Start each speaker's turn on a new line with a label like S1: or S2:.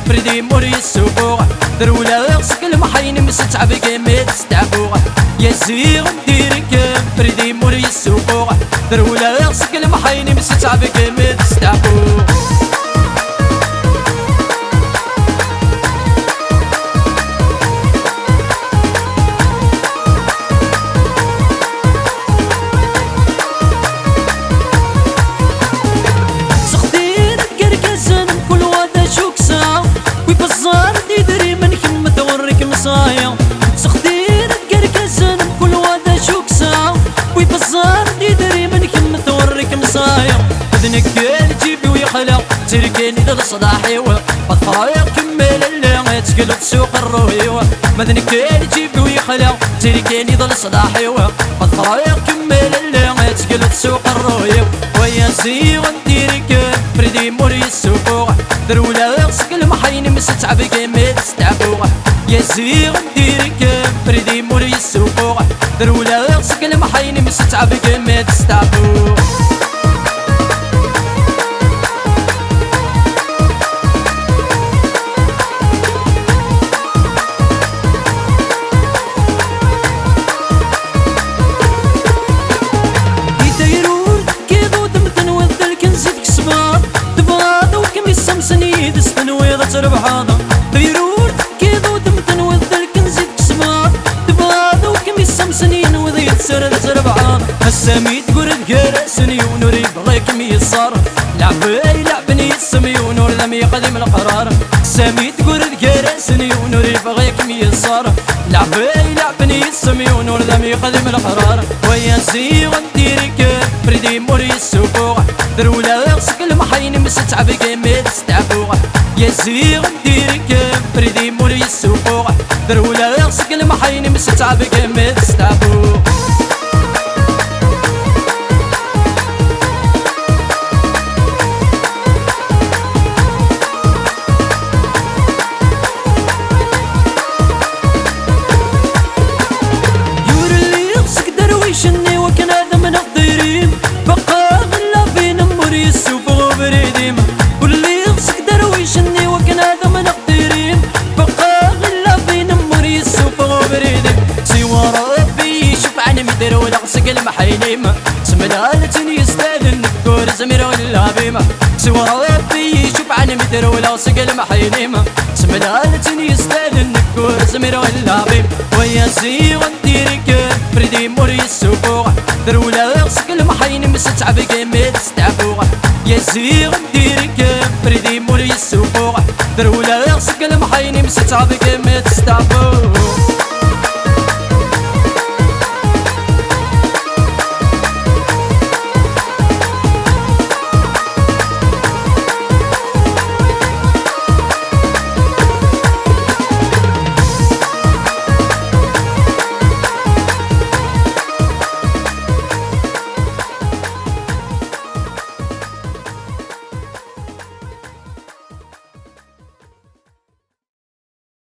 S1: فردي موري السوق درولا غسك المحين مست عبك ميت ستعبوغ يا زيغ نديرك فردي موري السوق درولا غسك المحين مست عبك ميت ستعبوغ
S2: سخدين الكركزن كل وادا شوك ساعة ويبزار يدري من كم تورك مصايا اذنك الجيبي ويخلق تركيني للصداحي بطايق كمل اللي تقلب سوق الروي مذنك الجيبي ويخلق تركيني للصداحي بطايق كمل اللي تقلب سوق الروي ويا زيغ نديرك فردي موري السوق درولا غسك المحين مستعب قيمت ستعبوغ يا زيغ نديرك فردي موري السوق درولا غسك المحين مستعب قيمت ستعبوغ سنيد استنويضة تربحاضة بيرود كيدو دمتن وذ الكنزيد كسمار تباض وكم السمسنين وذي تسرد تربحاضة السميد قرد قرأ سني ونوري بغيك ميصار لعبي لعبني السمي ونور لم يقدم القرار السميد قرد قرأ سني ونوري بغيك ميصار لعبي لعبني السمي ونور لم يقدم القرار ويا زيغ نديرك فردي موري السوق درولا غسك المحين مستعب قيمت ستعبوغ يا زيغ نديرك فردي موري السوق درولا غسك المحين مستعب قيمت ستعبوغ يور اللي غسك درويشني وكان هذا من الضيرين بقى غلا فينا موري السوق بريديم واللي غسك درويشني وكان هذا من الضيرين بقى غلا فينا موري السوق بريديم سوى ربي يشوف عن مدر ولا غسك المحينيم سملالتني يستاذن نكور زمير ولا بيمة سوى ربي يشوف عن مدر ولا غسك المحينيم سملالتني يستاذن نكور زمير ولا بيم ويا زيغ نديرك فردي موري السوق درولا غسك المحين مستعب قيمت ستعبوغ يا زيغ نديرك فردي موري السوق درولا غسك المحين مستعب قيمت ستعبوغ